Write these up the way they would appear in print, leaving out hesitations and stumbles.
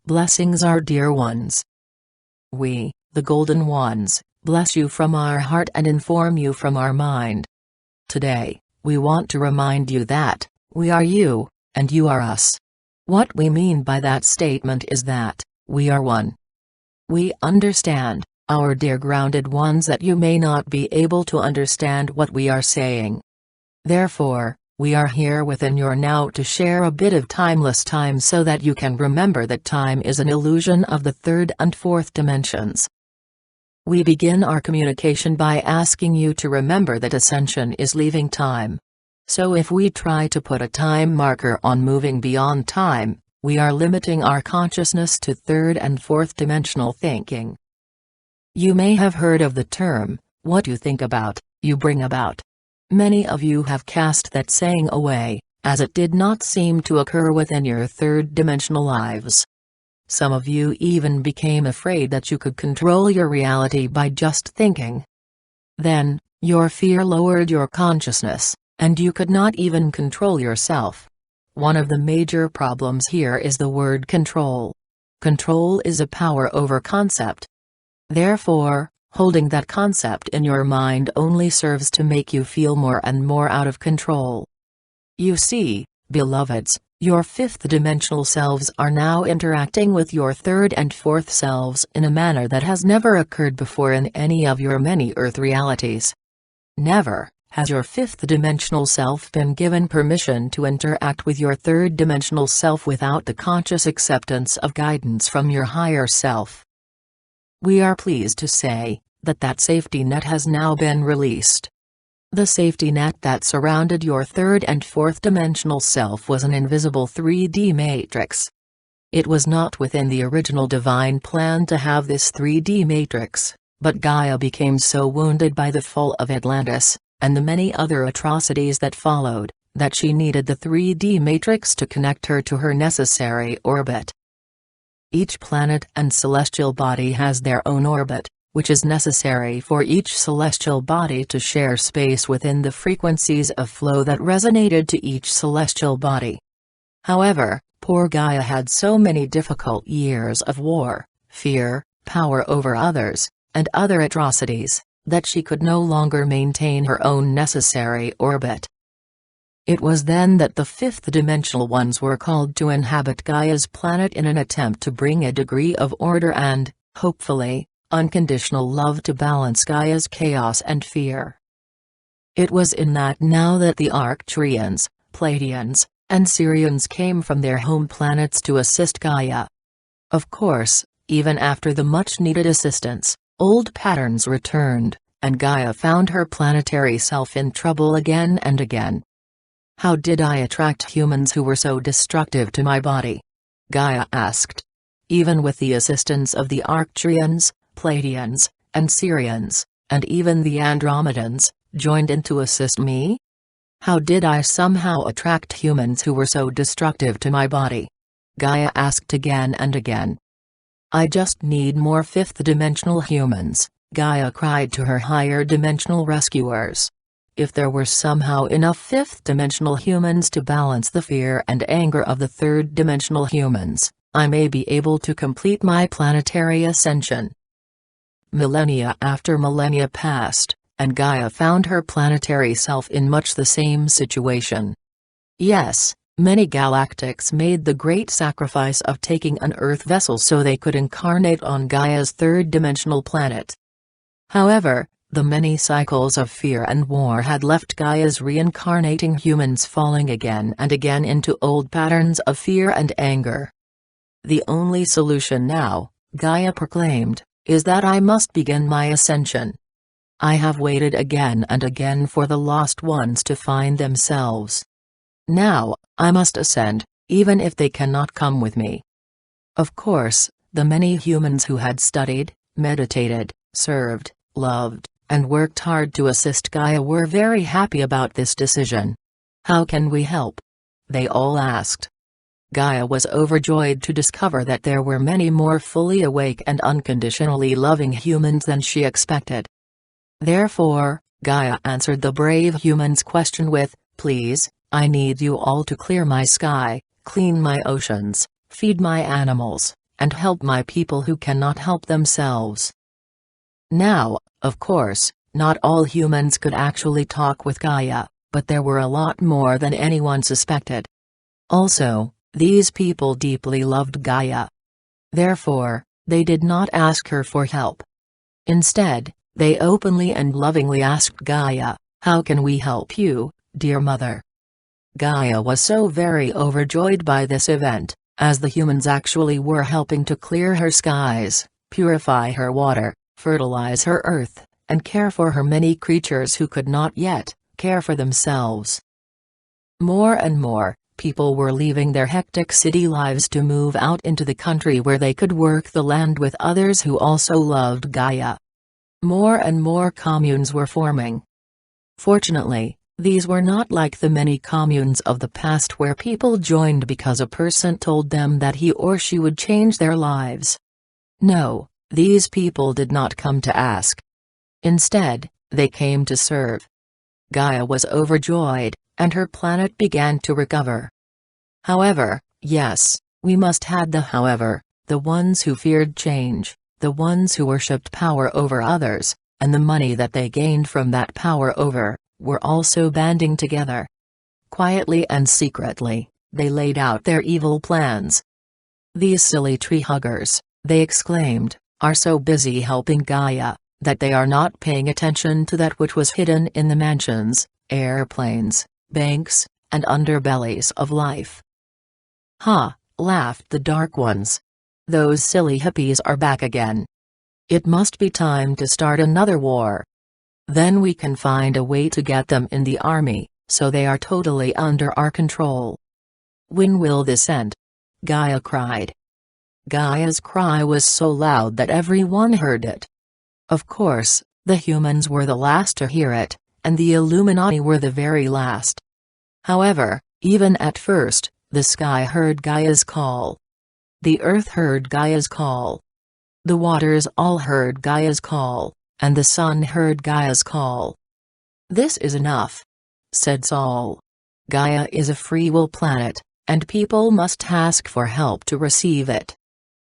Blessings, our dear ones. We, the Golden Ones, bless you from our heart and inform you from our mind. Today, we want to remind you that, we are you, and you are us. What we mean by that statement is that, we are one. We understand, our dear grounded ones, that you may not be able to understand what we are saying. Therefore, we are here within your now to share a bit of timeless time so that you can remember that time is an illusion of the third and fourth dimensions. We begin our communication by asking you to remember that ascension is leaving time. So if we try to put a time marker on moving beyond time, we are limiting our consciousness to third and fourth dimensional thinking. You may have heard of the term, what you think about, you bring about. Many of you have cast that saying away, as it did not seem to occur within your third dimensional lives. Some of you even became afraid that you could control your reality by just thinking. Then, your fear lowered your consciousness, and you could not even control yourself. One of the major problems here is the word control. Control is a power over concept. Therefore, holding that concept in your mind only serves to make you feel more and more out of control. You see, beloveds, your fifth dimensional selves are now interacting with your third and fourth selves in a manner that has never occurred before in any of your many Earth realities. Never has your fifth dimensional self been given permission to interact with your third dimensional self without the conscious acceptance of guidance from your higher self. We are pleased to say that safety net has now been released. The safety net that surrounded your third and fourth dimensional self was an invisible 3D matrix. It was not within the original divine plan to have this 3D matrix, but Gaia became so wounded by the fall of Atlantis, and the many other atrocities that followed, that she needed the 3D matrix to connect her to her necessary orbit. Each planet and celestial body has their own orbit, which is necessary for each celestial body to share space within the frequencies of flow that resonated to each celestial body. However, poor Gaia had so many difficult years of war, fear, power over others, and other atrocities, that she could no longer maintain her own necessary orbit. It was then that the fifth dimensional ones were called to inhabit Gaia's planet in an attempt to bring a degree of order and, hopefully, unconditional love to balance Gaia's chaos and fear. It was in that now that the Arcturians, Pleiadians, and Sirians came from their home planets to assist Gaia. Of course, even after the much-needed assistance, old patterns returned, and Gaia found her planetary self in trouble again and again. How did I attract humans who were so destructive to my body? Gaia asked. Even with the assistance of the Arcturians, Pleiadians, and Sirians, and even the Andromedans, joined in to assist me? How did I somehow attract humans who were so destructive to my body? Gaia asked again and again. I just need more fifth-dimensional humans, Gaia cried to her higher dimensional rescuers. If there were somehow enough fifth-dimensional humans to balance the fear and anger of the third-dimensional humans, I may be able to complete my planetary ascension. Millennia after millennia passed, and Gaia found her planetary self in much the same situation. Yes, many galactics made the great sacrifice of taking an Earth vessel so they could incarnate on Gaia's third-dimensional planet. However, the many cycles of fear and war had left Gaia's reincarnating humans falling again and again into old patterns of fear and anger. The only solution now, Gaia proclaimed, is that I must begin my ascension. I have waited again and again for the lost ones to find themselves. Now, I must ascend, even if they cannot come with me. Of course, the many humans who had studied, meditated, served, loved, and worked hard to assist Gaia were very happy about this decision. How can we help? They all asked. Gaia was overjoyed to discover that there were many more fully awake and unconditionally loving humans than she expected. Therefore, Gaia answered the brave humans' question with, "Please, I need you all to clear my sky, clean my oceans, feed my animals, and help my people who cannot help themselves." Now, of course, not all humans could actually talk with Gaia, but there were a lot more than anyone suspected. Also, these people deeply loved Gaia. Therefore, they did not ask her for help. Instead, they openly and lovingly asked Gaia, "How can we help you, dear mother?" Gaia was so very overjoyed by this event, as the humans actually were helping to clear her skies, purify her water, fertilize her earth, and care for her many creatures who could not yet care for themselves. More and more, people were leaving their hectic city lives to move out into the country where they could work the land with others who also loved Gaia. More and more communes were forming. Fortunately, these were not like the many communes of the past where people joined because a person told them that he or she would change their lives. No, these people did not come to ask. Instead, they came to serve. Gaia was overjoyed, and her planet began to recover. However, yes, we must add the however, the ones who feared change, the ones who worshipped power over others, and the money that they gained from that power over, were also banding together. Quietly and secretly, they laid out their evil plans. "These silly tree huggers," they exclaimed, "are so busy helping Gaia, that they are not paying attention to that which was hidden in the mansions, airplanes, banks, and underbellies of life." "Ha," laughed the Dark Ones. "Those silly hippies are back again. It must be time to start another war. Then we can find a way to get them in the army, so they are totally under our control." "When will this end?" Gaia cried. Gaia's cry was so loud that everyone heard it. Of course, the humans were the last to hear it, and the Illuminati were the very last. However, even at first, the sky heard Gaia's call. The earth heard Gaia's call. The waters all heard Gaia's call, and the sun heard Gaia's call. "This is enough," said Saul. "Gaia is a free will planet, and people must ask for help to receive it.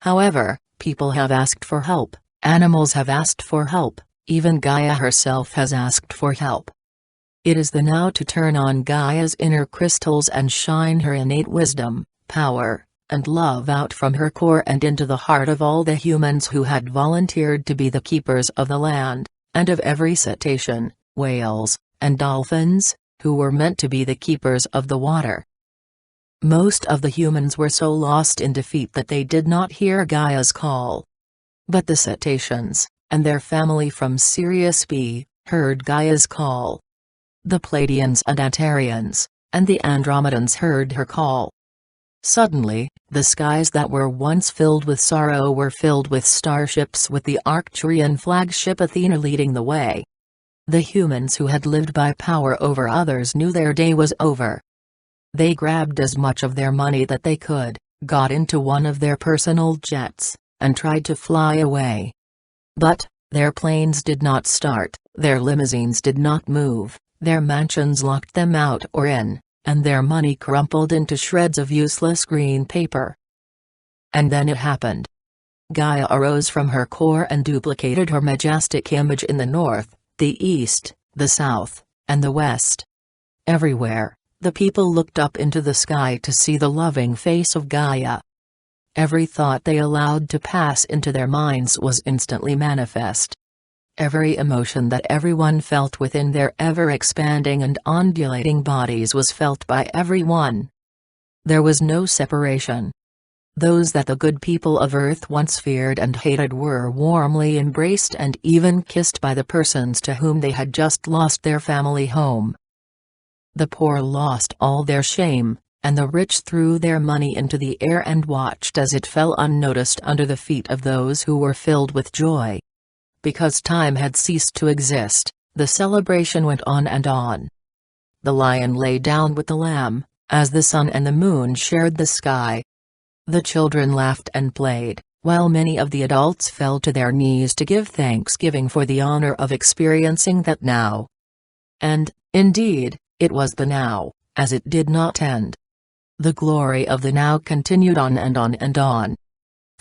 However, people have asked for help, animals have asked for help, even Gaia herself has asked for help. It is the now to turn on Gaia's inner crystals and shine her innate wisdom, power, and love out from her core and into the heart of all the humans who had volunteered to be the keepers of the land, and of every cetacean, whales, and dolphins, who were meant to be the keepers of the water." Most of the humans were so lost in defeat that they did not hear Gaia's call. But the cetaceans, and their family from Sirius B, heard Gaia's call. The Pleiadians and Arcturians, and the Andromedans heard her call. Suddenly, the skies that were once filled with sorrow were filled with starships with the Arcturian flagship Athena leading the way. The humans who had lived by power over others knew their day was over. They grabbed as much of their money that they could, got into one of their personal jets, and tried to fly away. But, their planes did not start, their limousines did not move, their mansions locked them out or in, and their money crumpled into shreds of useless green paper. And then it happened. Gaia arose from her core and duplicated her majestic image in the north, the east, the south, and the west. Everywhere, the people looked up into the sky to see the loving face of Gaia. Every thought they allowed to pass into their minds was instantly manifest. Every emotion that everyone felt within their ever-expanding and undulating bodies was felt by everyone. There was no separation. Those that the good people of Earth once feared and hated were warmly embraced and even kissed by the persons to whom they had just lost their family home. The poor lost all their shame, and the rich threw their money into the air and watched as it fell unnoticed under the feet of those who were filled with joy. Because time had ceased to exist, the celebration went on and on. The lion lay down with the lamb, as the sun and the moon shared the sky. The children laughed and played, while many of the adults fell to their knees to give thanksgiving for the honor of experiencing that now. And, indeed, it was the now, as it did not end. The glory of the now continued on and on and on.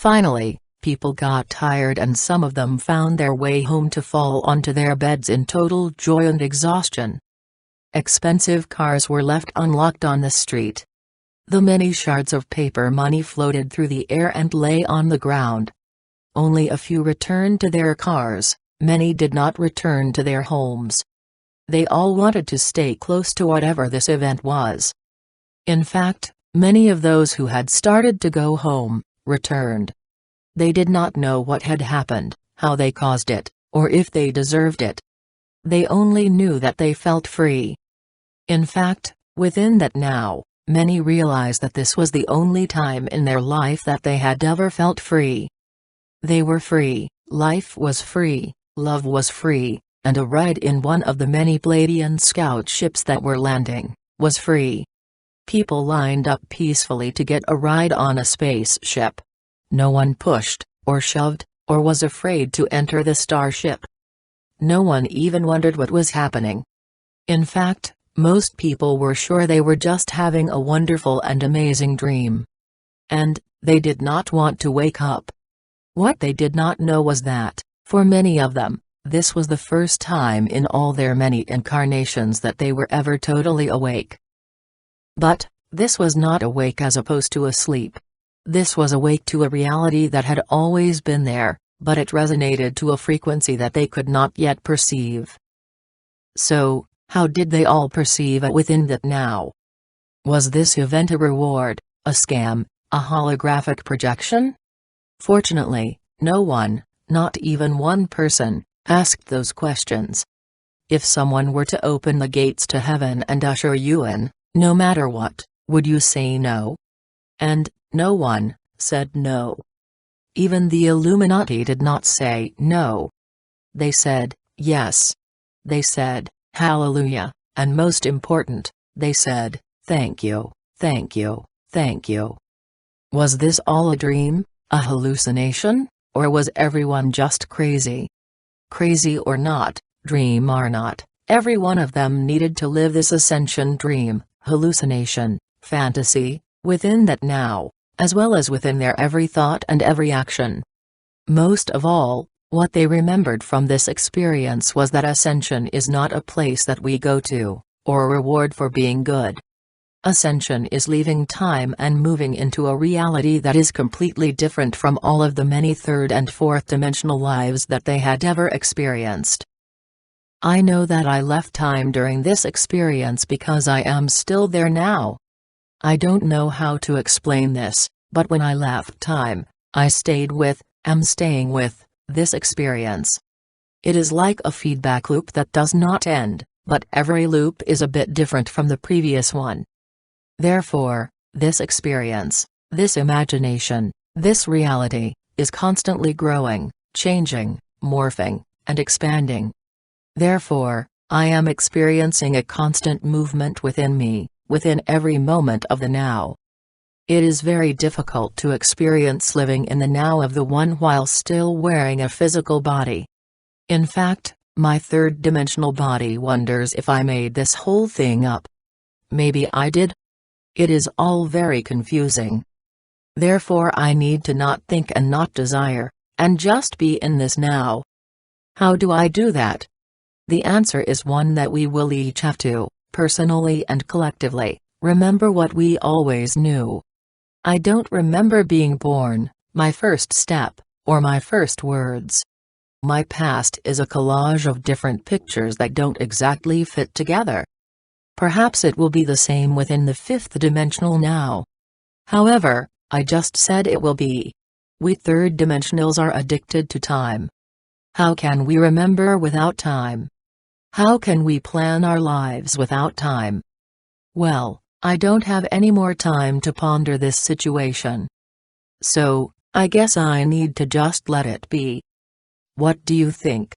Finally, people got tired and some of them found their way home to fall onto their beds in total joy and exhaustion. Expensive cars were left unlocked on the street. The many shards of paper money floated through the air and lay on the ground. Only a few returned to their cars, many did not return to their homes. They all wanted to stay close to whatever this event was. In fact, many of those who had started to go home, returned. They did not know what had happened, how they caused it, or if they deserved it. They only knew that they felt free. In fact, within that now, many realized that this was the only time in their life that they had ever felt free. They were free, life was free, love was free, and a ride in one of the many Pleiadian scout ships that were landing, was free. People lined up peacefully to get a ride on a spaceship. No one pushed, or shoved, or was afraid to enter the starship. No one even wondered what was happening. In fact, most people were sure they were just having a wonderful and amazing dream. And, they did not want to wake up. What they did not know was that, for many of them, this was the first time in all their many incarnations that they were ever totally awake. But, this was not awake as opposed to asleep. This was awake to a reality that had always been there, but it resonated to a frequency that they could not yet perceive. So, how did they all perceive it within that now? Was this event a reward, a scam, a holographic projection? Fortunately, no one, not even one person, asked those questions. If someone were to open the gates to heaven and usher you in, no matter what, would you say no? And, no one said no. Even the Illuminati did not say no. They said, yes. They said, hallelujah, and most important, they said, thank you, thank you, thank you. Was this all a dream, a hallucination, or was everyone just crazy? Crazy or not, dream or not, every one of them needed to live this ascension dream, hallucination, fantasy, within that now, as well as within their every thought and every action. Most of all, what they remembered from this experience was that ascension is not a place that we go to, or a reward for being good. Ascension is leaving time and moving into a reality that is completely different from all of the many third and fourth dimensional lives that they had ever experienced. I know that I left time during this experience because I am still there now. I don't know how to explain this, but when I left time, I stayed with, am staying with, this experience. It is like a feedback loop that does not end, but every loop is a bit different from the previous one. Therefore, this experience, this imagination, this reality, is constantly growing, changing, morphing, and expanding. Therefore, I am experiencing a constant movement within me, within every moment of the now. It is very difficult to experience living in the now of the one while still wearing a physical body. In fact, my third-dimensional body wonders if I made this whole thing up. Maybe I did? It is all very confusing. Therefore I need to not think and not desire, and just be in this now. How do I do that? The answer is one that we will each have to, personally and collectively, remember what we always knew. I don't remember being born, my first step, or my first words. My past is a collage of different pictures that don't exactly fit together. Perhaps it will be the same within the fifth dimensional now. However, I just said it will be. We third dimensionals are addicted to time. How can we remember without time? How can we plan our lives without time? Well, I don't have any more time to ponder this situation. So, I guess I need to just let it be. What do you think?